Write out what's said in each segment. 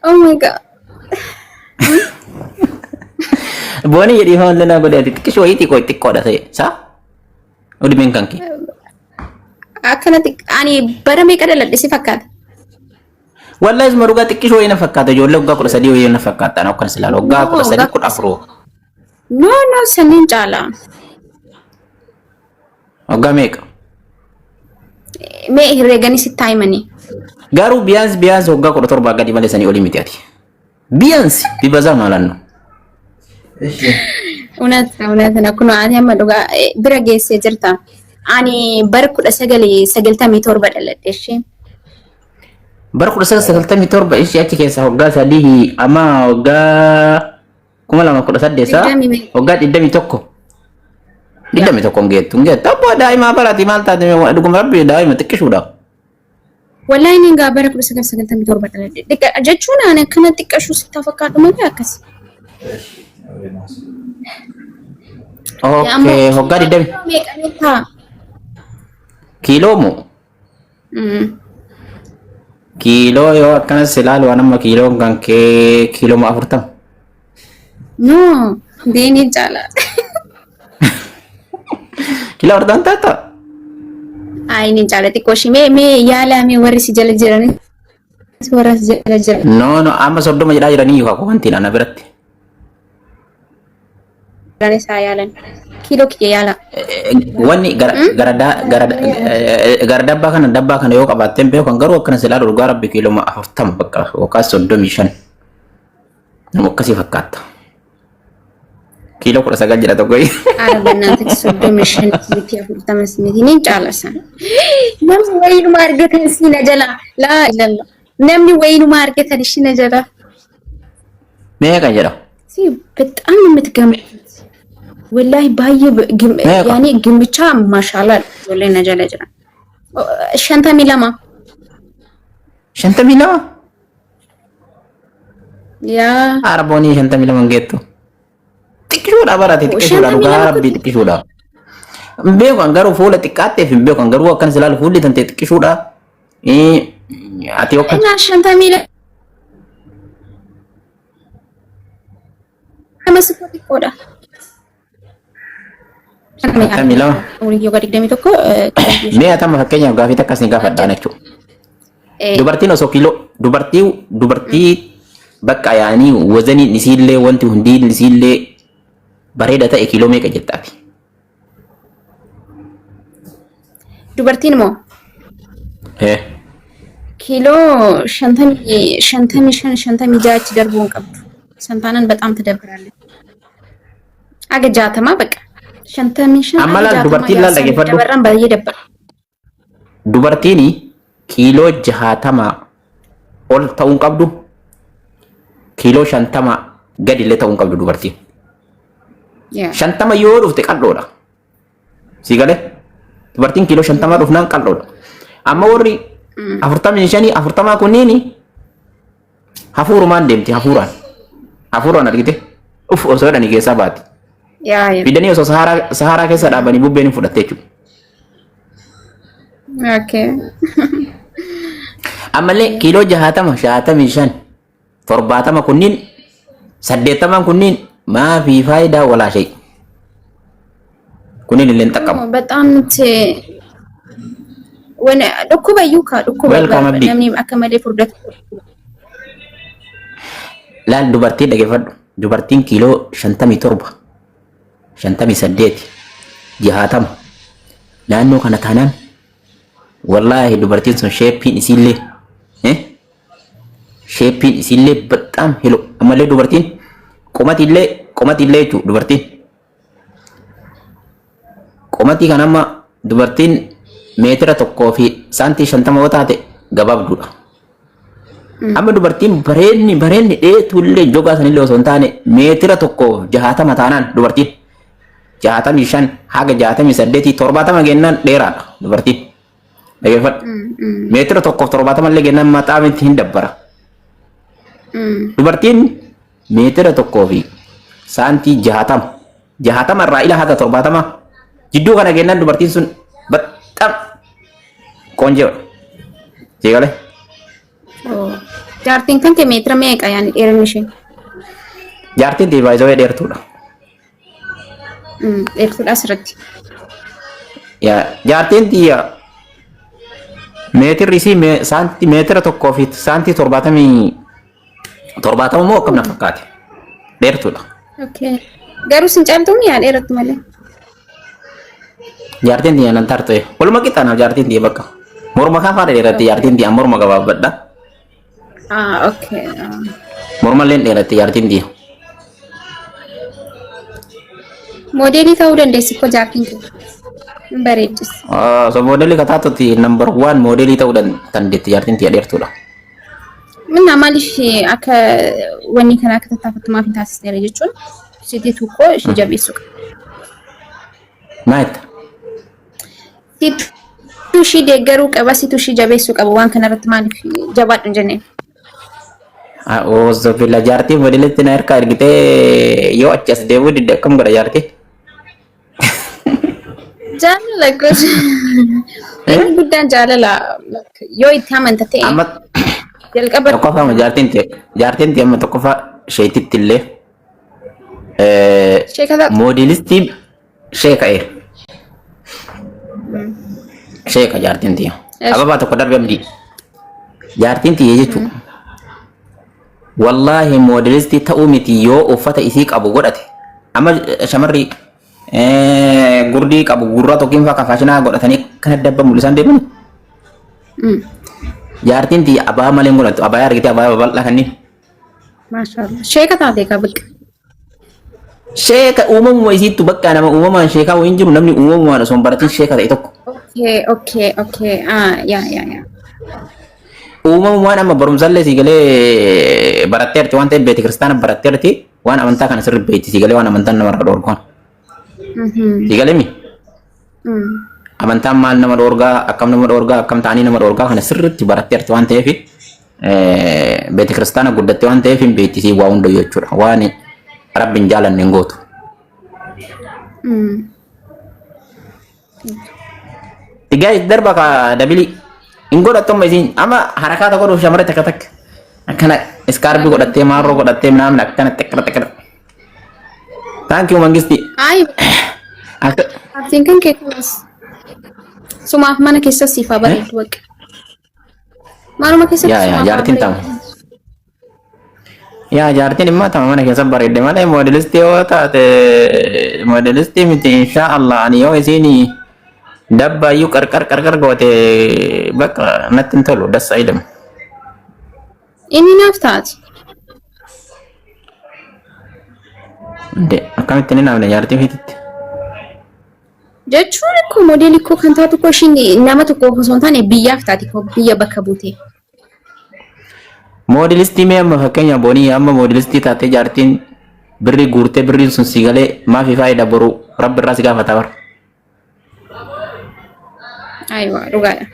Oh my god. Buani jadi hal lana gode ati kisho iti ko tikko da sai sa odi men kanki Akkanatti ani barame kadalladhe si fakkaata. wallahi isma ruga tikisho ina fakkata jolle uga ko sadi ina fakkata na kan silalo uga ko sadi ko afro No, no, sanin cala. uga meka Me hirregani si taimani. garu bias uga ko torba gadi male sani oli mitiati bias bibaza malanno Unat kuno ani amma dhuga bira geesse jirta. Ani bara 1997 dhaladhe ishee. bara ko sagaltami torba ishi achi kesa uga sadi ama uga kuma lama ko sadesa uga didami tokko didami tokko ngetu tapo daima balati malta de dugum rabbi daima tikishuda Wallahi ni ga bara 1997 dhaladhe. Jechuun ani akkana xiqqashu sitti fakkaatu malee akkas. Okay, hogga didami Meeqanetta? kilo mo kilo yo akkana silalu anamma kilo ganke kilo ma afurtam No, deeni cala. kilo afurtam tata Ai ni cala xiqqooshi me yaala me warri si jala jirani. Warra si jala jiran. no amma soddoma jedha jirani yo ko wanti na biratti Gane saa yaalan. Kilo kiyya yaala. wani gara dabba kana yo qabatten be kan garu akkana silalu ruga rabbi kilo ma afurtam bakka o ka soddomi shan namo kasi fakkatta kilo ko sagal jedha to goy Arabannaan soddomi shan miti afurtama miti ni cala san. Namni wayinuma argatan sina jala. La ilallah. Namni wayinuma argatan sina jala. me kan jedha Si በጣም የምትገምት ወላሂ ባየ ያኔ ግምቻ ማሻአላ ወላሂ ነጀለ ጅራ ሸንተሚ ለማ shantami lama ያ araboni shantami lama ngetto tikishuda barati tikishuda ruga rabbi tikishuda mbe kan garu fuula tikate fi mbe kan garu akkana silalu fuulli tante tikishuda ati okka እና ሸንተሚ ለመስኮት ይቆዳ shantami lama Uriyo gadi demi tokko me atama fakkeenya gaafii takkas ni gaafadhaan jechuudha dubartiin osoo kilo dubartii bakka yaanii wazanii nisiillee wanti hundi nisiillee bareeda ta'e kiloo meeqa jettaafi dubartiin moo ኪሎ ሸንተሚ ጃች ደርቦን ቀብዱ ሰንታናን በጣም ትደብራለች። አገጃተማ በቃ ሸንተሚ አማላ ዱበርቲን ላል ደገፈዱ ደበራን በየደበር ዱበርቲኒ ኪሎ ጃሃተማ ኦል ታውን ቀብዱ ኪሎ ሸንተማ ገድለ ታውን ቀብዱ ዱበርቲን ሸንተማ yoo dhufte qal'oodha sigale dubartiin ኪሎ ሸንተማ dhufnaan qal'oodha amma warri 45 kunniini hafuurumaan deemti hafuuraan argite osoo dhanii keessaa baati fidanii osoo saharaa keessa dhaabanii bubbeen hin fudhatte jechuudha. Ammallee kiiloo 60 65 70 kunniin 80 kunniin maa fi faayidaa walaa shay kunniin illee xaqqabu. በጣም When dhukkuba yuuka dhukkuba namni akka malee furdatu laal dubartii dhaggeeffadhu dubartiin kiiloo 57 58 60 naannoo kana taanaan wallahi dubartiin sun sheeppiin isiillee በጣም ሄሎ ammallee dubartiin qomatillee jechuudha dubartiin qomatii kan amma dubartiin meetira tokkoo fi saantii 50 yoo taate gabaabduudha. Amma dubartiin bareenni dheetullee jogaa sanillee osoo hin taane meetira tokkoo 60 taanaan dubartiin 65 haga 68 70 gennaan dheeraadha dubartiin. Dhaggeeffadhu. Meetira tokkoof 70 illee gennaan mataa miti hin dabbara. Dubartiin meetira tokkoo fi saantii 60 irraa ila haga 70 jidduu kana gennaan dubartiin sun tam konjo. Cik kali. Oh. Jaartiin kan kee meetira meeqa yaani dheerinni ishee? Jaartiin diivaayizoo dheertuudha. Dheertuudha asirratti. Jaartiin xiyya meetirri isii saantii meetira tokkoo fi saantii 70 moo akkam na fakkaate dheertuudha. Okay. Garuu sin caaltuun yaa dheeratti malee. Jaartiin xiyya nan tartee walumaa qixxaanaaf jaartiin xiyya bakka morma kaafaa dheeratti jaartiin xiyya morma gabaabbadha. Okay. Morma illee dheeratti jaartiin xiyya. Modeelii ta'uu dandeessi ko jaartiin kee. Bareechis. So modeelii kataatutti number 1 modeelii ta'uu dandeetti jaartiin xiyya dheertuudha. Minna maaliif akka wanni kana akka tattaafattumaaf hin taasisneera jechuun sitii tokko ishee jabeessu qaba. Maayetta? Situu ishee deeggaruu qaba, situu ishee jabeessuu qaba. Waan kanarratti maaliif jabaadhu hin jenneen? Osoo fila jaartii modeelitti na harkaa ergitee yoo achi as deemuu didde akkam godha jaartii? Jaalala gosa. Inni guddaan jaalala yoo itti amanta ta'e. Jalqaba tokkoffaa jaartiin ta'e amma tokkoffaa sheetitti illee modeelistii sheeka'e. Sheeka jaartiin ta'e. Ababaa tokko darbe abdii. Jaartiin ta'e jechuun wallaahi modeelistii ta'uu miti yoo uffata isii qabu godhate amma shamarri gurdii qabu gurra tokkiin faa kafaashinaa godhatanii kan dabba mul'isan deeman. Jaartiin xiyya abaa malee godhattu abaa argitee abaa babal'aa kanneen. Maashaallah. Sheeka taatee qaba. Sheeka uumamuma isiittu bakka nama uumamaan sheekaa wayin jiru namni uumamumaan osoo hin baratin sheeka ta'e tokko. Okay. Yaa. Uumamumaan amma barumsallee sii galee baratteerti waan ta'eef beeti kiristaana baratteerti waan amantaa kana sirri beetti sii galee waan amantaan namarra dhoorgoon. Sii galee mi? Amantaan maal nama dhoorgaa akkam ta'anii nama dhoorgaa kana sirriitti baratteerti waan ta'eef beeti kiristaana guddatte waan ta'eef hin beettisii waa hunda jechuudha waan rabbiin jaalanne hin gootu. Tigaa darba ka dabili hin godhattomma isiin amma harakaata godhuuf shamarre takka akkana iskaarbii godhattee maarroo godhattee namni akkana xiqqira. Thank you mangisti. Artiin kan kee kunis. Sumaaf mana keessa siifaa bareedu waqa. Maaluma keessatti sumaaf jaartiin tama. Jaartiin immoo tama mana keessa bareedde malee modeelistii yoo taate modeelistii miti insha Allah ani yoo isiin dabbaayyuu qarqar goote bakka natti hin tolu dassa idam. Inni naaf taati. Akkamitti ni naafne jaartiin fititti. Jechuun ko modeelii ko kan taatu ko ishiin nama tokko osoo hin taane biyyaaf taati ko biyya bakka buute. Modeelistii mee amma fakkeenya boonii amma modeelistii taatee jaartiin birrii guurtee birriin sun si galee maafi faayidaa boru rabbi irraa si gaafata bara. Aywa dhugaadha.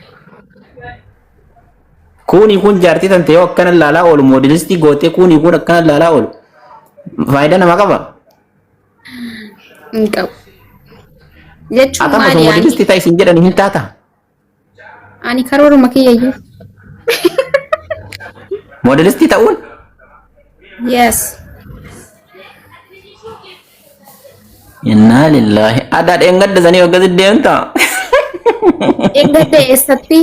Kun jaartii tante yoo akkana laalaa oolu modeelistii gootee kun akkana laalaa oolu faayidaa nama qaba. Hin qabu. Jechuun maali maali modeelistii ta'e isin jedhani hin taata. Ani karooruma kiyyayyuu. Modeelistii ta'uun? Yes. Inna lillahi. Ada engadda sanii akkasi deemta. Engadda eessatti?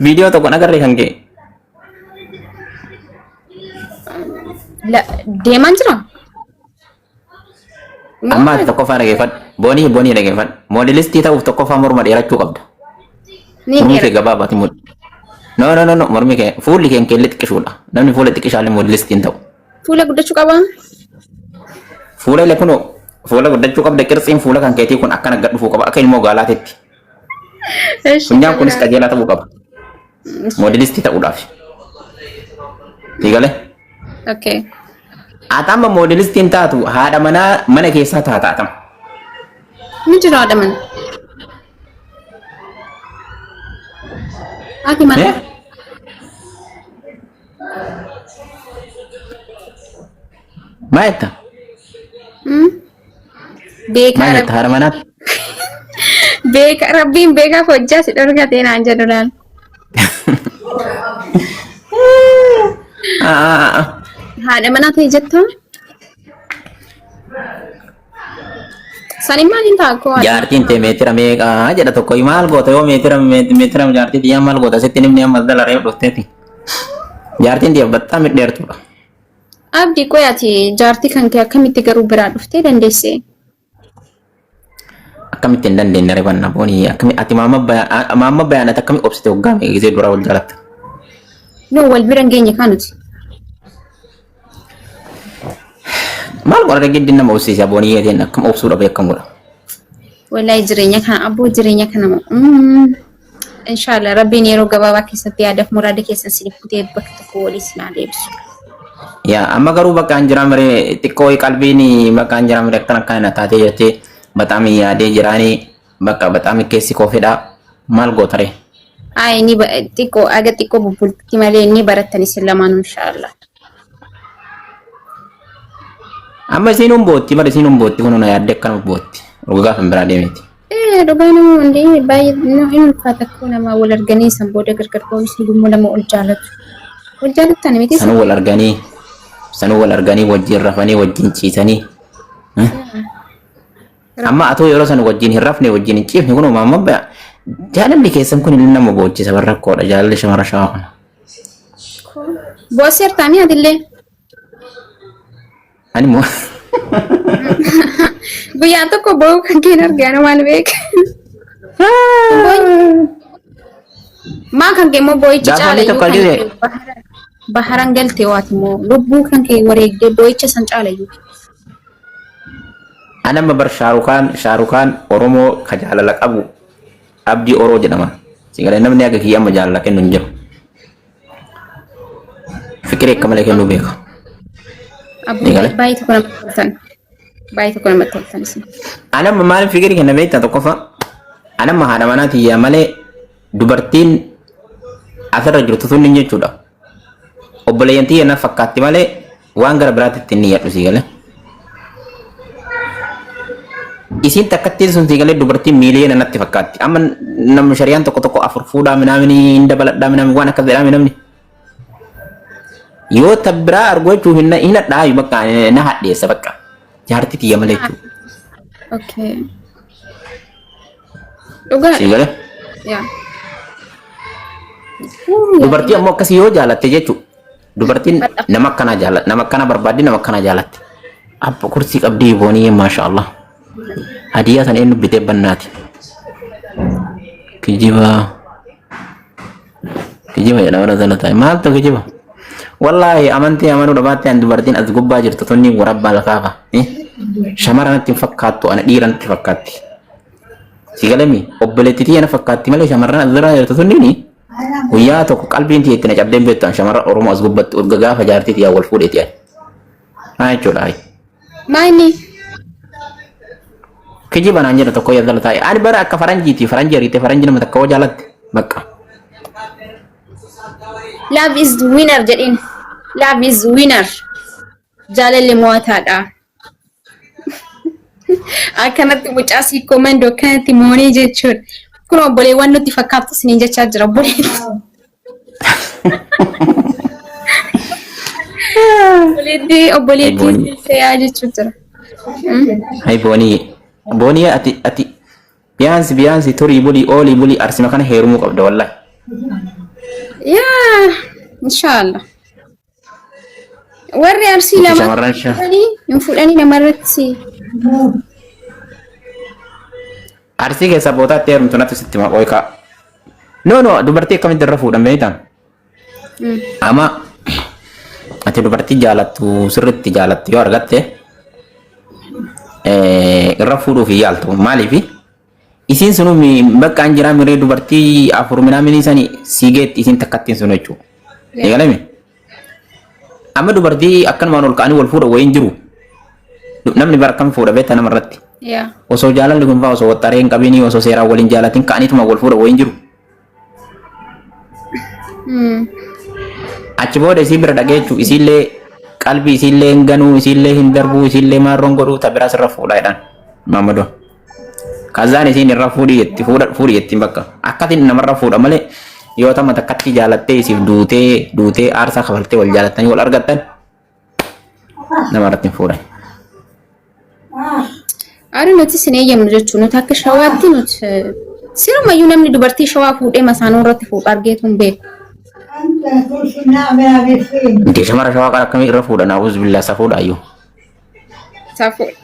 Video tokko nagarree kan kee. Deemaan jira? Amma tokkoffaa dhageeffadhu. Boonii dhageeffadhu. Modeelistii ta'uuf tokkoffaa morma dheerachuu qabda. Mormi kee gabaabaati mudhi. No, mormi kee fuulli kee xiqqishuudha. Namni fuula xiqqishaallee modeelistiin ta'u. Fuula guddachuu qabaa? Fuula illee kunoo fuula guddachuu qabda qirtsiin fuula kan keetii kun akkana gad dhufuu qaba akka ilmoo gaalaatitti. Funyaan kunis qajeelaa ta'uu qaba. Modeelistii ta'uudhaaf. Digalee? Okay. Atama modeelistiin taatu haadha mana keessaa taata atama. Ni jira haadha mana. Ati mana? Maayetta? Maayetta haadha manaati? Rabbiin beekaa hojjaa si dhorgatee naan jedhu laal. Haadha manaa ta'e jettaa? Sani maaliin taakoo? Jaartiin tee meetira meeqa jedha tokko maal goota yoo meetira jaartii tiyyaa maal goota sitti nimni amma dala reef dhufteeti. Jaartiin tiyyaa battaa midheertuudha. Abdii qoyaati jaartii kan kee akkamitti garuu biraa dhuftee dandeessee? Akkamitti hin dandeenye rebanna boonii ati maamma bayaanat akkamitti obsite hoggaame gisee dura wal jaalatta. No wal bira hin geenye kanuti. Maal godha giddi nama obsiise boonii yeeteen akkam obsuudha beekam godha. Wallahi jireenya kana abboo jireenya kana inshallah rabbiin yeroo gabaabaa keessatti yaadaaf muraada keessan silifutee bakka tokko waliis naa deebisu. Yaa amma garuu bakka an jira mire xiqqoo qalbiin bakka an jira mire akkana taatee jettee በጣም ያዴ ጅራኒ በቃ በጣም ኬሲ ኮፊዳ ማል ጎተሬ አይ ኒ በጥቆ አገጥቆ ቡልቲ ማለ ኒ በረተኒ ስለማኑ ኢንሻአላህ አማ ሲኑም ቦቲ ሆኖ ነው ያደከነ ቦቲ ሩጋ ፈምብራ ደሜቲ ሩጋኑ እንዴ ባይ ነው ይሁን ፈተኩና ማ ወለርገኒ ሰንቦደ ገርገር ፖሊስ ሁሉ ለማ ወልጃለት ተነሚቲ ሰኑ ወለርገኒ ወጅን ረፈኒ ወጅን ቺተኒ amma atoo yeroo san wajjin hin rafne wajjin hin ciifne kun maamma baa jaalalli keessan kun illee nama boojjisa barrakkoodha jaalalli shamara shawaa kana. Booseer taanii adillee. Ani moo. Guyyaa tokko boo kan keen argaa maal beeka. Maa kan kee moo boo'icha caalayyuu baharan galtee waati moo lubbuu kan kee wareegdee boo'icha san caalayyuu. Ana mabar Sharukan Oromo kajala lakabu Abdi Oro jedama. Sehingga namanya agak kiam majalah kan nunjuk. Fikir kamu lagi nubek. Abdi baik tu kena betul sih. Ana memang fikir kena baik atau kofa. Ana mahada mana tiya male dubartin asal rajul tu ninja cuda. Obboleh yang tiya na fakati male wanggar berarti tinniat tu sih kale. Isin takkatiin sun tinggalee dubartii miiliyoona natti fakkaatti. Amma namni shari'aan tokko afur fuudhaa minamni inda baladhaa minamni waan akka jedhaa minamni. Yoo tabbiraa argu jechuun hin dhaayu bakka na hadheessa bakka. Jaartii tiyya malee jechuudha. Okay. Dhugaa. Siigalee. Yaa. Dubartii ammoo akkasii yoo jaalatte jechuudha. Dubartiin nama akkana barbaaddi nama akkana jaalatte. Abba kursii qabdii boonii maasha Allah. Hadiah sana ini bete banati. Kijiba ya nama nazar tay. Mal tu kijiba. Wallahi amanti amanu dapat yang dubartin az gubba jirtu tonni warabbal kafa. Shamaran nanti fakkatu anak diran nanti fakkati. Sigalemi obboleti ti ana fakkati male shamaran azra jirtu tonni ni. Uya to qalbi inti itina cabden betan shamaran oromo az gubbat urgaga fajarti ti awal fude ti. Ay chulai. Mani Kejiban anjir toko ya dalat ay. Ani bara akka faranji nama takka jalat bakka. Love is winner jedin. Love is winner. Jaalalli mo'ataadha. Akkanatti mucaasii komando akkanatti moonee jechuudha. Kun obboleewwan nuti fakkaatu isiniin jechaa jira obboleettii seeyaa jechuu jira. Hai Boni ati biansi tori buli oli buli arsima kana heerumu qabda wallahi. Ya, inshallah. Warri arsi lama fudhanii namarratti. Arsi keessa bootaatti heerumtu natti sitti maqooy kaa. No, dubartii akkamitti irra fuudhan beektan? Ama ati dubartii jaalattu sirriitti jaalattu yoo argatte irra fuudhuuf yaaltu maaliif isin sunu bakka an jira miree dubartii afur minamini sani siigeetti isin takkattiin sunu jechuudha. Eegalame amma dubartii akkanumaan ol ka'anii wal fuudha wayiin jiru namni bara kam fuudha beektaa namarratti osoo jaalalli kun fa'aa osoo waxxaree hin qabiinii osoo seeraan waliin jaalatiin ka'aniituma wal fuudha wayiin jiru. Achi booda isin bira dhagee jechuudha isillee qalbii isillee hin ganuu isillee hin darbuu isillee maarroon godhuu tabiraa sirra fuudhaa jedhan Mamadoo. Kazaan isin irra fuudhii jetti bakka akkatiin namarra fuudha malee yoo tama takkatti jaalattee isiif duutee aarsaa kafaltee wal jaalattanii wal argattan nama irratti hin fuudhan. Aari nuti sinee yemnu jechuun nuti akka shawaatti nuti sirumayyuu namni dubartii shawaa fuudhee masaanoo irratti fuudhu argeetu hin beeku. Inti shamara shawaa kan akkamii irra fuudhan awuz billaa isa fuudhaayyuu. Isaa fuudha.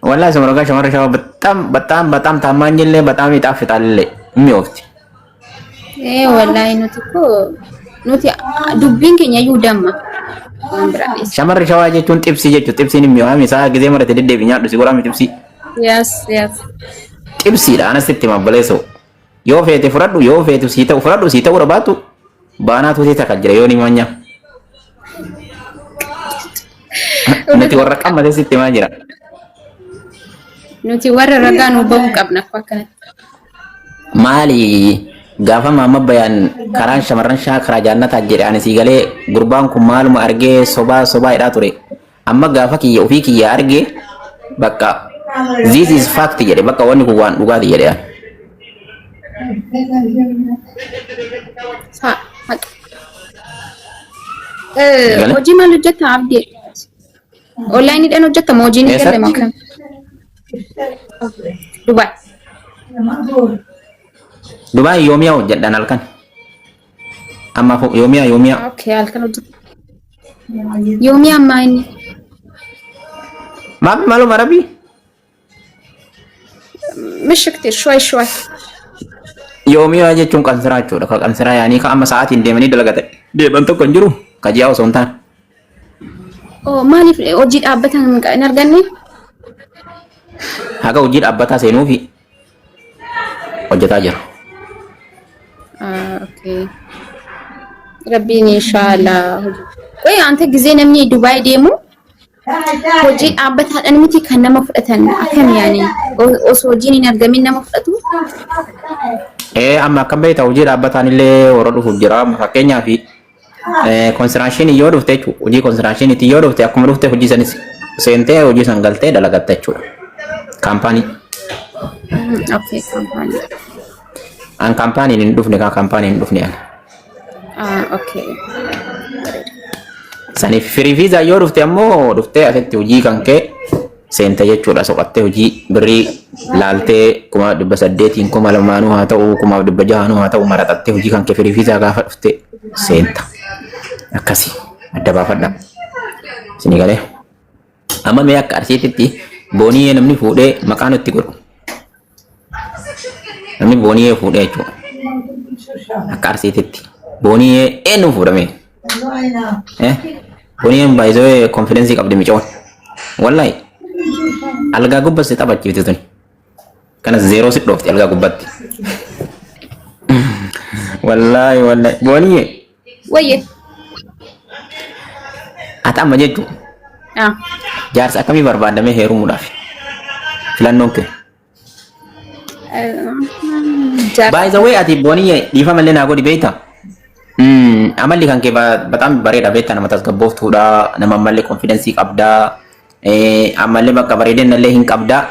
Wallahi semoga shamara shawaa በጣም ታማኝልህ በጣም ይጣፍጣልህ የሚወፍት wallahi nuti dubbiin keenya iyyuu damma. Shamarri shawaa jechuun xibsii jechuudha. Xibsiin immoo isaa gisee marate deddeebi nyaadhu si godhame xibsii. Yes. Xibsiidha anas itti mabbaleessoo. Yoo feete fudhadhu yoo feetu sii ta'u fudhadhu sii ta'uu dhabaatu baanaatu sii takka jira yoo ni manyaa. Nuti warra qammatee sitti maa jira. Nuti warra ragaa nu bahu qabna akka akkanatti. Maali gaafa maamma bayaan karaan shamarran shaa karaa jaannataa jedhe ani sii galee gurbaan kun maaluma argee sobaa hidhaa ture. Amma gaafa kiyya ofii kiyya argee bakka this is fact jedhe bakka wanni kun waan dhugaati jedhe. Hojii maal hojjetta abdii? Onlaayiniidhaan hojjetta moo hojiin hin galle moo akkam? Dubai yoomiyaa hojjedhan halkan. Amma yoomiyaa. Okay, halkan hojjetta. Yoomiyaa ammaa inni. Maaluma rabbi? Mishiktir shway. Yoomiyaa jechuun qansiraa jechuudha. Ka qansiraa yaanii ka amma sa'aatiin deemanii dalagatan. Deeban tokko hin jiru. Ka ji'a osoo hin taane. Maaliif hojii dhaabbatan hin arganne? Haga hojii dhaabbataa seenuufi hojjetaa jira. Okay. Rabbiin inshallah. Qoy ante gisee namni Dubai deemu hojii dhaabbataadhaan miti kan nama fudhatan akkam yaani osoo hojiin hin argamin nama fudhatu. Amma akkam beektaa hojii dhaabbataan illee warra dhufuuf jira. Fakkeenyaaf konstiraashinii yoo dhufte jechuudha. Hojii konstiraashiniitti yoo dhufte akkuma dhufte hojii sanis seentee hojii san galtee dalagatta jechuudha. Kaampaanii. Okay, kaampaanii. An kaampaaniin hin dhufne kaa kaampaaniin hin dhufne ani. Okay. Saniif firii viizaa yoo dhufte ammoo dhuftee asitti hojii kan kee seente jechuudha. Soqattee hojii birrii laaltee 800 2,200 haa ta'u 600 haa ta'u maraxattee hojii kan kee firii viizaa gaafa dhufte seenta. Akkasii adda baafadha. Isin galee. Amma mee akka arsiititti booniyee namni fuudhee maqaan itti godhu. Namni booniyee fuudhee jechuudha. Akka arsiititti booniyee eenyu fuudhame? Booniyeen baay'ee konfidensii qabdi micoon. Wallahi algaa gubbatti taphachiifti tuni. Kana zeeroo si dhoofti algaa gubbatti. Wallahi booniyee. Wayye. Ati amma jechuudha. Jaarsa akkamii barbaadamee heerumuudhaaf filannoon kee? By the way ati booniyee dhiifa malee naa godhi beektaa? Amalli kan kee bataam bareeda beektaa nama tasgabbooftuudha nama ammallee konfidensii qabdaa ammallee bakka bareedinallee hin qabdaa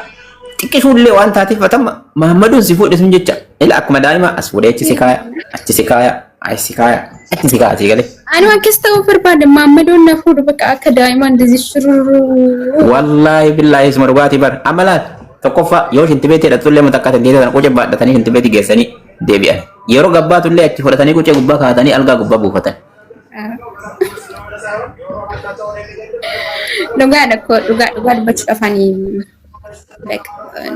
xiqqishuullee waan taateef batama Mahammaduun si fuudhe sun jecha ila akkuma daa'ima as fuudhee achi si kaaya achi si kaaya achi si kaaya achi si kaaya galee. Ani waan keessa ta'uu barbaada Mahammaduun na fuudhu bakka akka daa'imaan dizishuruu. Wallahi billahi isuma dhugaatii bar amalaan tokkoffaa yoo shintibeetii hidhatullee matakkaa tandeeta sana quca baadhatanii shintibeetii geessanii deebi'an. Yeroo gabbaatullee achi fudhatanii qucee gubbaa kaatanii algaa gubbaa buufatan. Dhugaadha koo dhugaa dubbachuudhaaf ani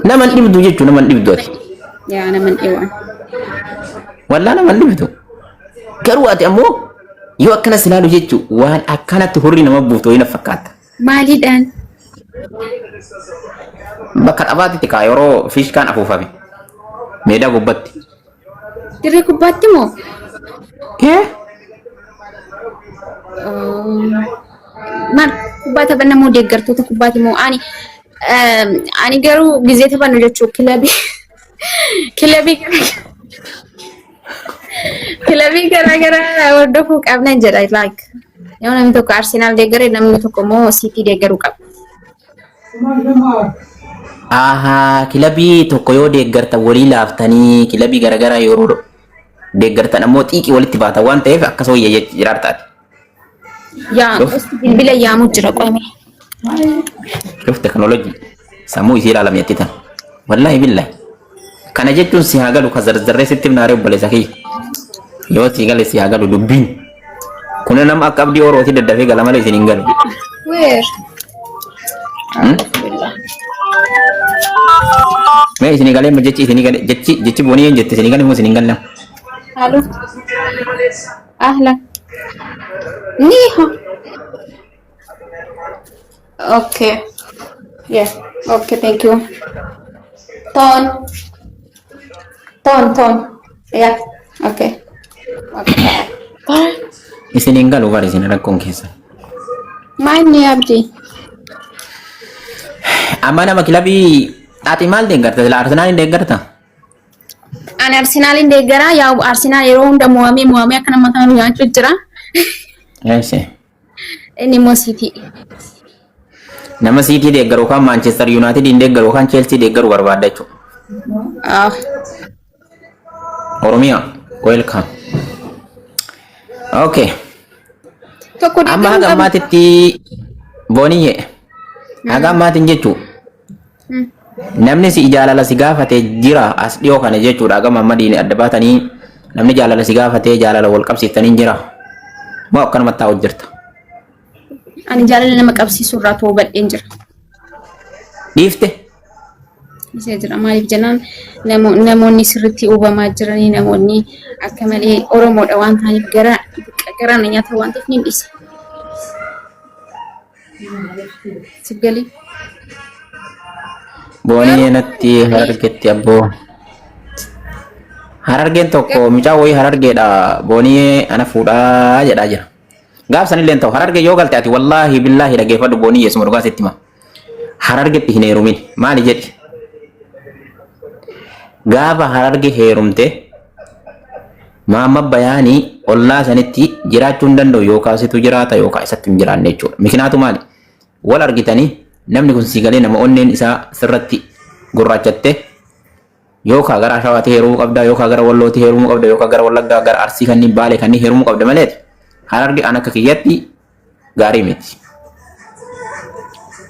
naman dhibdu jechuun naman dhibdu ati. Yaa naman dhiwaan. Wallaa naman dhibdu. Garuu ati ammoo yoo akkanas ilaalu jechuun waan akkanatti hurrii nama buuftu wayina fakkaata. Maaliidhaan? Bakka taphaatitti kaa yeroo fiishkaan afuufame meedaa gubbatti. Dirree gubbaatti moo? Maal kubbaa taphanna moo deeggartoota kubbaati moo ani garuu gizee taphannu jechuu kilabii garaagaraa hordofuu qabna jedha like yoo namni tokko Arsenaal deeggaree namni tokko moo City deeggaruu qaba. Aha, kilabii tokko yoo deeggartan walii laaftanii kilabii garagaraa yeroo deeggartan ammoo xiiqii walitti baatan waan ta'eef akkasoo jiraartaati. Yaa bilbila yaamu jira qoyme. Dhuf teknoolojii sammuu isii ilaalamee ittitan. Wallahi billahi. Kana jechuun si haa galu ka zarzarree sitti naaree obboleessa kiyya. Yoo si gale si haa galu dubbiin. Kun nama akka abdii orooti daddafee gala malee isin hin galu. Where? Mee isin galee ma jechi isin galee jechi boonii hin jette isin galee moo isin hin galle? Halo. Ahlan. Niho. Okay. Yeah. Okay, thank you. Ton. Yeah. Okay. Okay. Bye. Isin hin galu bari isin rakkoon keessa. Maanni abdi. Amma nama kilabii ati maal deeggarta? Arsenaalin deeggarta? Ani Arsenaalin deeggara yaa Arsenaal yeroo hunda mo'amee akka nama ta'an nyaachuu jira. Eessi. Inni immoo City. Nama City deeggaru kan Manchester United hin deeggaru kan Chelsea deeggaru barbaadda jechuudha. Oromiyaa welcome. Okay. Amma haga ammaatitti booniyye. Haga ammaatiin jechuudha. Namni si jaalala si gaafate jira as dhiyoo kana jechuudha. Haga Mammadiin adda baatanii namni jaalala si gaafate jaalala wal qabsiiftanii jira. Moo akkanumatti taa'u jirta? Ani jaalala nama qabsiisu irraa ta'uu badheen jira. Dhiifte? Isee jira maaliif jennaan namoonni sirriitti hubamaa jiranii namoonni akka malee Oromoodha waan ta'aniif gara na nyaata waan ta'eef ni dhiise. Sigali. Boonii natti harargeetti abboo. Harargeen tokko mucaa wayii harargeedha. Boonii ana fuudhaa jedhaa jira. Gaaf sanillee ta'u harargee yoo galte ati wallaahi billaahi dhageeffadhu boonii yeesuma dhugaa sitti hima. Harargeetti hin heerumin maali jedhi? Gaafa harargee heerumte maamma bayaanii ollaa sanitti jiraachuu hin danda'u yookaan situ jiraata yookaan isatti hin jiraanne jechuudha. Mikinaatu maali? Wal argitanii namni kun si galee nama onneen isaa sirratti gurraachatte yookaan gara Shawaatti heerumuu qabda yookaan gara Wallootti heerumuu qabda yookaan gara Wallaggaa gara Arsii kanneen Baalee kanneen heerumuu qabda malee harargee an akka kiyyatti gaarii miti.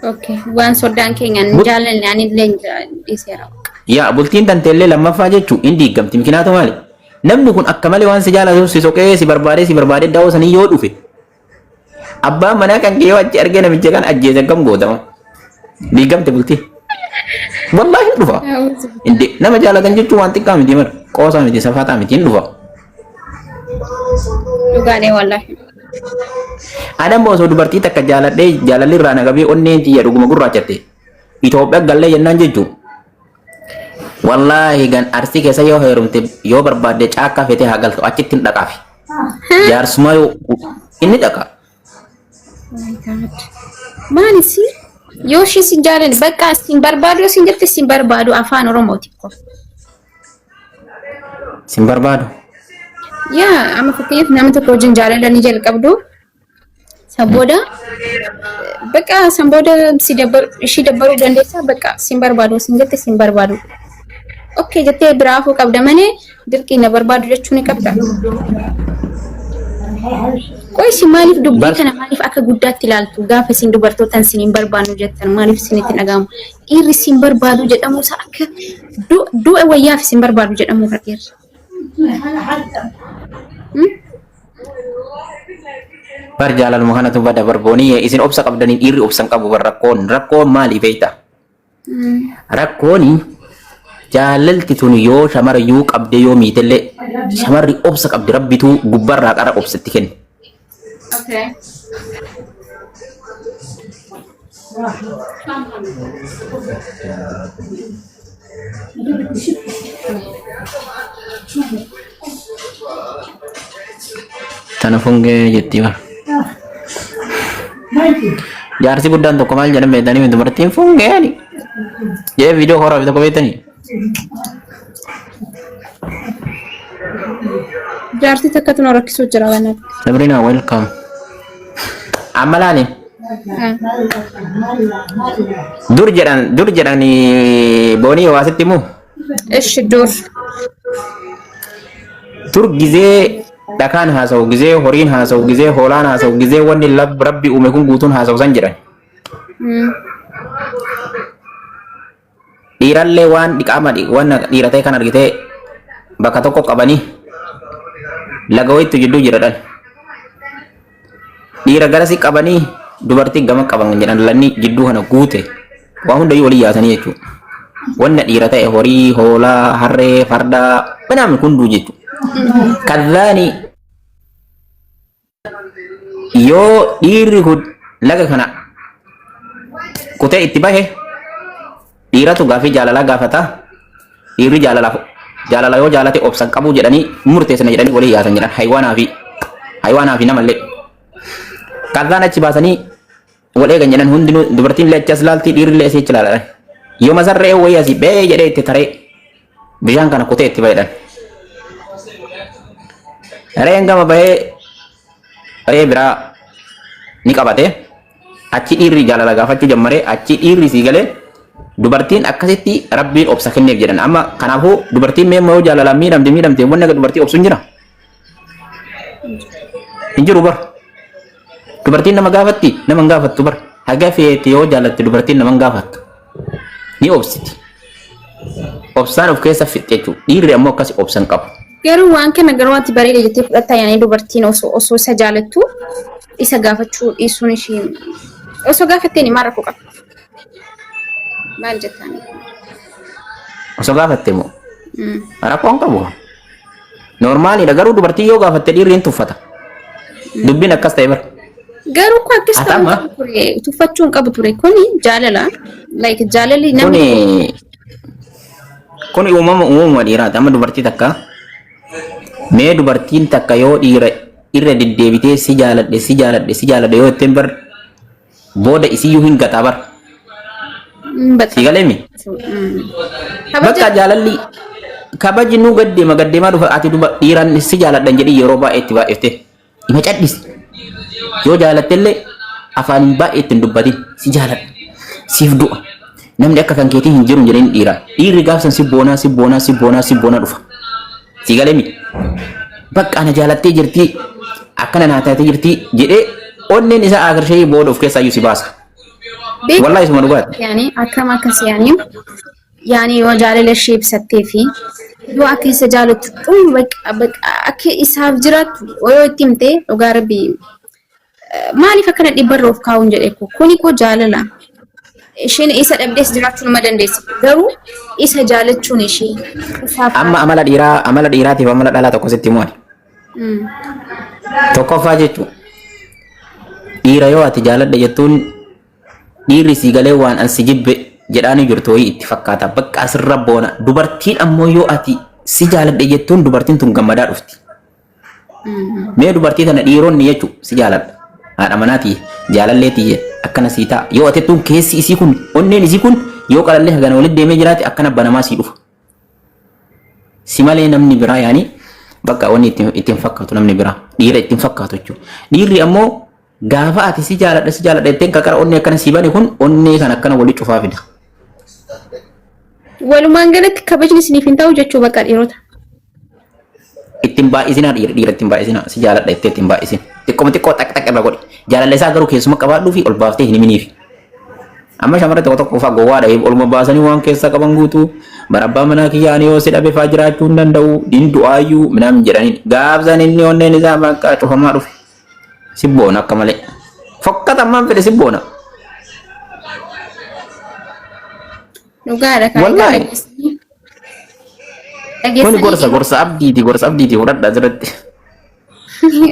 Okay, waan soddaan keenya hin jaalanne anillee dhiiseera. Yaa bultiin danteellee lammaffaa jechuun hin diigamti mikinaatu maali? Namni kun akka malee waan si jaalatu si soqee si barbaadee daawoo sanii yoo dhufe abbaan manaa kan kee yoo achi argee namicha kan ajjeese gam gootama. Diigamte bultii. Wallaahi dhufa. Nama jaalatan jechuun waan xiqqaa miti mara qoosaa miti safaataa miti hin dhufa. Dhugaadhee wallaahi. Adam boosoo dubartii takka jaaladhee jaalalli irraa nagabee onneen xiyya dhuguma gurraachatte. Itoophiyaa gallee jennaan jechuun. Wallaahi gan Arsii keessa yoo heerumte yoo barbaadde caakkaa feetee haa galtu achitti hin dhaqaafi. Jaarsuma yoo inni dhaqa. Maali si? Yoo ishee si jaalanne bakka siin barbaadu yoo siin jette siin barbaadu afaan Oromooti. Siin barbaadu. Yaa amma fakkeenyaaf nama tokko wajjin jaalala ni jalqabdu. Sabooda bakka sabooda ishii dabbaruu dandeessaa bakka siin barbaadu siin jette siin barbaadu. Okay jettee biraafuu qabda malee dirqii na barbaadu jechuun ni qabda. Qoy si maaliif dubbii kana maaliif akka guddaatti ilaaltu gaafa isin dubartootaan isin hin barbaannu jettan maaliif isinitti dhagahamu? Dhiirri isin barbaadu jedhamu isa akka du'a wayyaaf isin barbaadu jedhamu irra dhiirri. Bar jaalaluma kanatu bada barboonii isin obsa qabdanii dhiirri obsan qabu bar rakkoon maaliif eeyta? Rakkooni jaalalti tun yoo shamarruu qabde yoo miitellee shamarri obsa qabdi rabbitu gubbarraa qara obsatti kenna. Okay. Tana fungee jetti bar. Jaarsi guddaan tokko maal jedhame beektanii dubartiin fungeeni. Jee viidiyoo horaa tokko beektanii. Jaarsi takka tun rakkisuu jira waan. Sabrina welcome. Amma laali dur jedhani boonii hawaasitti mu ايش الدور؟ tur gizee dhakaan haasa'u gizee horiin haasa'u gizee hoolaan haasa'u gizee wanni rabbi uume kun guutuun haasa'u san jedhan dhiirallee waan dhiqaama waan dhiira ta'e kan argitee bakka tokko qabanii laga wayiitu jidduu jiradhan dhiira garasi qabanii dubartii gama qaban jedhan lanni jidduu kana guute waa hundayyuu walii yaasanii jechuudha wanna dhiira ta'e horii hoolaa harree fardaa banaamni hunduu jechuudha kadhaani yoo dhiirri kun laga kana kutee itti bahe dhiiratu gaafii jaalalaa gaafata dhiirri jaalala yoo jaalate obsan qabuu jedhanii murteessana jedhanii walii yaasan jedhan haywaanaa fi namallee kadhaan achi baasanii wal eegan jedhan hundinuu dubartiin illee achas laaltii dhiirri illee asii achi laaladhan yoo masarree wayii asii bee jedhee itti taree bishaan kana kutee itti bahedhan re'een gama bahee re'ee biraa ni qabate achi dhiirri jaalala gaafachuu jammaree achi dhiirri sii galee dubartiin akkasitti rabbiin obsa kenneef jedhan amma kanaafuu dubartiin meemma yoo jaalalaan miidhamte wanni akka dubartii obsuun jira hin jiru bar dubartiin nama gaafatti nama hin gaafattu bar haga feete yoo jaalatte dubartiin nama hin gaafattu ni obsiti obsaan of keessa fixxe jechuudha dhiirri ammoo akkasi obsan qabu. Garuu waan kana garuu wanti bareeda jettee fudhataa yaani dubartiin osoo isa jaalattu isa gaafachuu dhiisuun ishee osoo gaafatteen maal rakkoo qaba? Maal jettanii? Osoo gaafatte moo? Rakkoo hin qabu. Normaalidha garuu dubartii yoo gaafatte dhiirri hin tuffata. Dubbiin akkas ta'e bara. Garuu kun akkas ta'u ture tuffachuu hin qabu ture kuni jaalala like jaalalli namni kuni uumama dhiiraati amma dubartii takka mee dubartiin takka yoo dhiira irra deddeebitee si jaaladhe yoo ittiin bar booda isiyyuu hin gataa bar si galeemi bakka jaalalli kabaji nu gaddeemaa dhufa ati dhiiraan si jaaladhan jedhii yeroo baay'ee itti baay'ifte ima cadhisi yoo jaalattellee afaan baay'ee ittiin dubbatin si jaaladha siif du'a namni akka kan keetii hin jiru jedhanii dhiirri gaafsan si boonaa dhufa si galeemi bakka ana jaalattee jirtii akkana naa taatee jirtii jedhee onneen isaa agarshee booda of keessaa iyyuu si baasa. Wallahi isuma dhugaati. Yani akkam akkas yani yoo jaalala ishee ibsattee fi yoo akka isa jaalattu akka isaaf jiraattu yoo itti himte dhugaa rabbii maaliif akkana dhibbarra of kaa'uun jedhe kuni koo jaalala. Isheen isa dhabdees jiraachuu nama dandeessi garuu isa jaalachuun ishee amma amala dhiiraatiif amala dhalaa tokko sitti himuun tokkoffaa jechuun dhiira yoo ati jaaladha jettuun dhiirri si galee waan an si jibbe jedhaanii jirtu wayii itti fakkaata bakka asirra boona dubartiin ammoo yoo ati si jaaladha jettuun dubartiin tun gammadaa dhufti mee dubartii tana dhiironni jechuun si jaaladha haadha manaatii jaalalleetii akkana sii ta'a yoo ati tun keessi isii kun onneen isii kun yoo qalallee hagana walitti deemee jiraate akkana banamaa sii dhufa si malee namni biraa yaani bakka wanni ittiin fakkaatu namni biraa dhiira ittiin fakkaatu jechuudha dhiirri ammoo gaafa ati si jaaladha jetteen kakara onnee akkana sii bane kun onnee kan akkana walii cufaa fida. Walumaan galatti kabajni isiniif hin ta'u jechuu bakka dhiirota. Ittiin baay'isinaa dhiira ittiin baay'isinaa si jaaladha jettee ittiin baay'isin xiqqoo xaq irra godhi jaalala isaa garuu keessuma qabaadhuu fi ol baaftee hin himiniif. Amma shamarra tokko fa'aa gowwaadha olma baasanii waan keessa qaban guutuu barabbaa manaa kiyyaanii yoo si dhabe fa'aa jiraachuu hin danda'u din du'aayyuu midhaan jedhaniin gaafsan inni onneen isaa bakka cufamaa dhufe. Sibboona akka malee fokkata ammaan fedhe sibboona. Dhugaadha kan wallaahi. Kuni gorsa abdiiti fudhadhaa asirratti.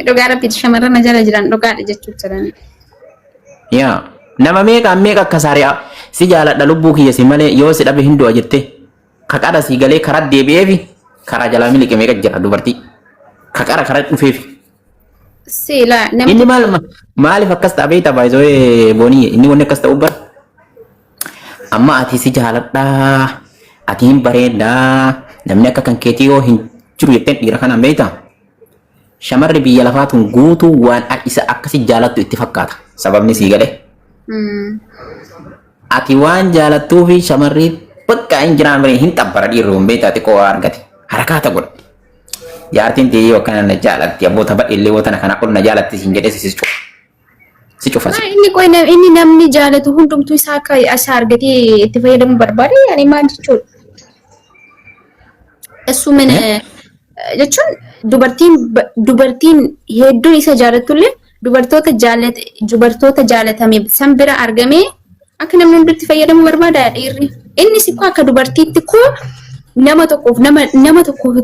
Dhugaa rabbiiti shamarran jala jiran dhugaadha jechuun jiran. Yaa nama meeqa akka saari'aa si jaaladha lubbuu kiyya si malee yoo si dhabe hin du'a jettee kaqara si galee karaa deebi'ee fi karaa jalaa miliqe meeqa jira dubartii kaqara dhufeefi. Sila inni maaliif akkas ta'e beektaa baay'isoo boonii inni wanni akkas ta'u bara amma ati si jaaladhaa ati hin bareeddaa namni akka kan keetii yoo hin jiru jetteen dhiira kanaan beektaa shamarri biyya lafaatuun guutuu waan isa akkasi jaalattu itti fakkaata sababni sii galee Ati waan jaalattuu fi shamarrii bakka hin jiraan bari hin xabbara dhiirruun beektaati koo argate harakaata godha. Jaartiin ta'ee akkana na jaalatti abboota badhillee wootana kana ol na jaalatti siin jedhee si cufas. Inni qoy inni namni jaalatu hundumtuu isaa akka asaa argatee itti fayyadamuu barbaade ani maal jechuudha. Assumana jechuun dubartiin hedduun isa jaalatullee dubartoota jaalatame san bira argamee akka namni hundutti fayyadamuu barbaada dhiirri. Innis koo akka dubartiitti koo nama tokkoof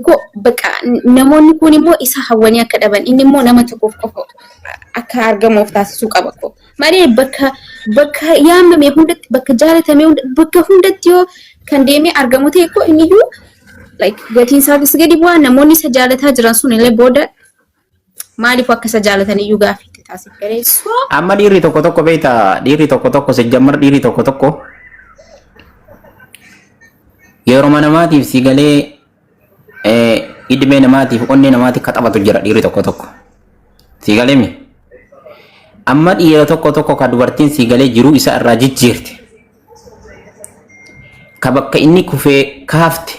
koo bakka namoonni kun immoo isa hawwanii akka dhaban inni immoo nama tokkoof qofa akka argamuuf taasisuu qaba koo. Malee bakka yaamame hundatti bakka jaalatame bakka hundatti yoo kan deemee argamu ta'e koo inni iyyuu like gatiin isaafis gadi bu'aa namoonni isa jaalataa jiran sun illee booda maaliif akka isa jaalatan iyyuu gaaffii taasif gareessu. Amma dhiirri tokko beekta dhiirri tokko sejjammar dhiirri tokko yeroo namaatiif si galee idmee namaatiif onnee namaatiif kaxabatu jira dhiirri tokko si galee mi amma dhiira tokko ka dubartiin si galee jiruu isa irraa jijjiirte ka bakka inni kufee kaafte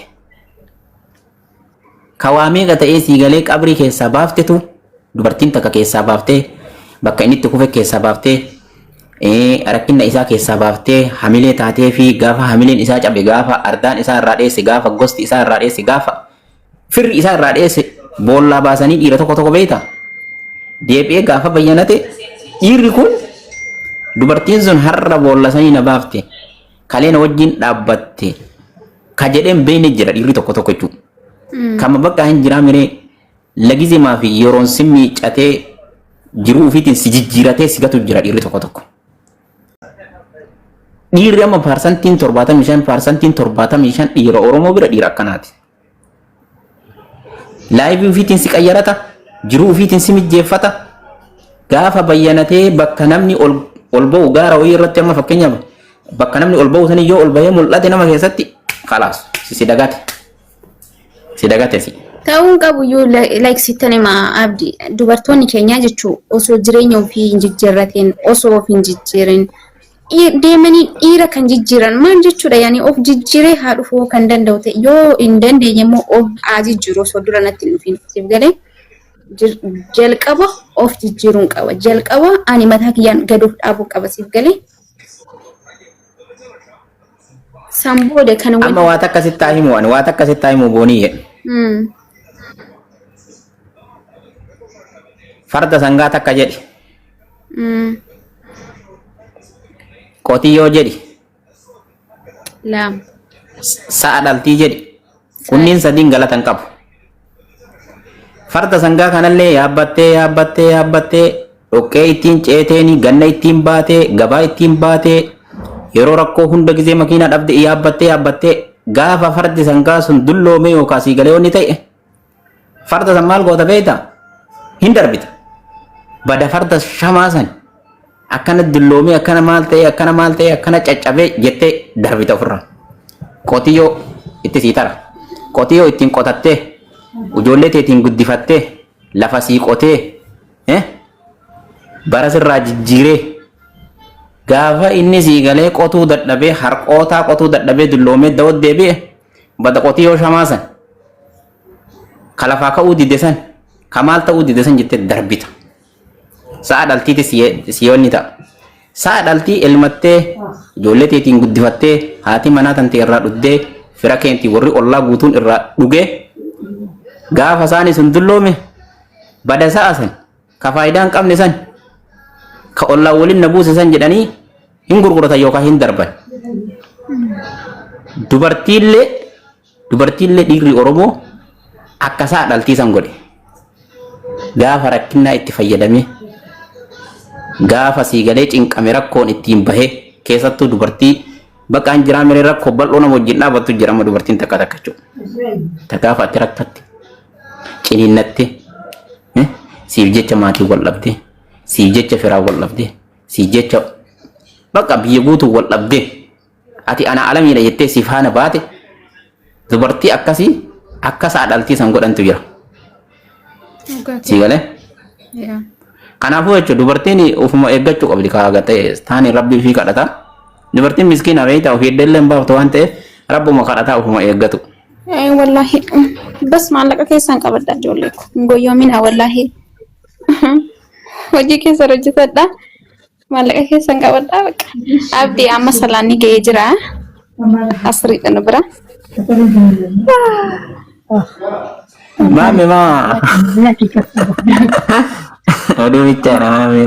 ka waa meeqa ta'ee si galee qabrii keessaa baaftetu dubartiin takka keessaa baaftee bakka inni itti kufe keessaa baaftee rakkina isaa keessaa baaftee hamilee taatee fi gaafa hamileen isaa cabe gaafa ardaan isaa irraa dheesse gaafa gosti isaa irraa dheesse gaafa firri isaa irraa dheesse boollaa baasanii dhiira tokko beekta deebi'ee gaafa bayyanate dhiirri kun dubartiin sun har'a boollasanii na baafte kalee na wajjin dhaabbatte ka jedheen beeyne jira dhiirri tokko jechuudha. Kama bakka hin jiraa miree lagizimaa fi yeroon si miiccatee jiruu ofiitiin si jijjiiratee si gatu jira dhiirri tokko. Dhiirri amma parsantiin 75% dhiira Oromoo bira dhiira akkanaati. Laayivii ofiitiin si qayyarata, jiruu ofiitiin si mijjeeffata. Gaafa bayyanatee bakka namni ol ba'u gaara wayii irratti amma fakkeenyaaf bakka namni ol ba'u sanii yoo ol bahee mul'ate nama keessatti khalaas si dagate. Si dagate si. Ta'uun qabu yoo like sittani ma abdi dubartoonni keenya jechuun osoo jireenya ofii hin jijjiirrateen osoo of hin jijjiirin deemanii dhiira kan jijjiiran maal jechuudha yaani of jijjiiree haa dhufuu kan danda'u ta'e yoo hin dandeenye immoo of haa jijjiiru osoo dura natti hin dhufin siif galee jalqaba of jijjiiruun qaba jalqaba ani mataa kiyyaan gad of dhaabuu qaba siif galee samboode kan amma waa takka sittaa himu ani waa takka sittaa himu boonii farda sangaa takka jedhi qotiyyoo jedhi laam sa'a dhaltii jedhi kunniin sadiin galatan qabu farda sangaa kanallee yaabbattee dhoqqee ittiin ceeteeni ganna ittiin baatee gabaa ittiin baatee yeroo rakkoo hunda gizee makiinaa dhabde yaabbattee gaafa fardi sangaa sun dulloomee yookaan sii galee onni ta'e farda san maal goota beekta hin darbita bada farda shamaa san akkana dulloomee akkana maal ta'e akkana caccabee jettee darbita ofirra qotiyyoo itti sii tara qotiyyoo ittiin qotattee ijoollee teetiin guddifattee lafa sii qotee bara sirraa jijjiiree gaafa inni sii galee qotuu dadhabee harqootaa qotuu dadhabee dulloomee dawot deebi'e bada qotiyyoo shamaa san ka lafaa ka'uu didde san ka maal ta'uu didde san jettee darbita sa'a dhaltiiti siyoonni ta'a sa'a dhaltii elmattee ijoollee teetiin guddifattee haati manaa tante irraa dhuddee fira keenti warri ollaa guutuun irraa dhugee gaafa isaanii sun dulloome bada sa'a san ka faayidaa hin qabne san ka ollaa waliin na buuse san jedhanii hin gurguratan yookaan hin darban. Dubartiillee dhiirri Oromoo akka sa'a dhaltii san godhe gaafa rakkinnaa itti fayyadame gaafa sii galee cinqame rakkoon ittiin bahee keessattuu dubartii bakka hin jiraa miree rakkoo bal'oo nama wajjin dhaabattu jedhama dubartiin takka jechuudha. Gaafa itti rakkatte ciniinnatte siif jecha maatii wal dhabde siif jecha firaa wal dhabde siif jecha bakka biyya guutuu wal dhabde ati ana alamiidha jettee siif haana baate dubartii akkasii akka sa'a dhaltii san godhantu jira. Si galee Kanaafuu jechuudha dubartiin ofuma eeggachuu qabdi kaaga ta'e taani rabbii fi kadhata. Dubartiin miskiina reeta ofii illee baaftu waan ta'eef rabbuma kadhata ofuma eeggatu. Wallahi bas maallaqa keessan qabadda ijoollee ko goyoomina wallahi hojii keessa hojjetadha maallaqa keessan qabadda baqa abdii amma salaanni ga'ee jira asriidha nu bira Mami ma Aduh bicara mami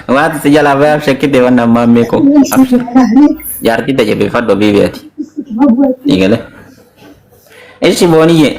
Wat sejala bayar sakit dewan nama mami ko Jarti tak jadi fad babi biati Tinggal eh si boni ye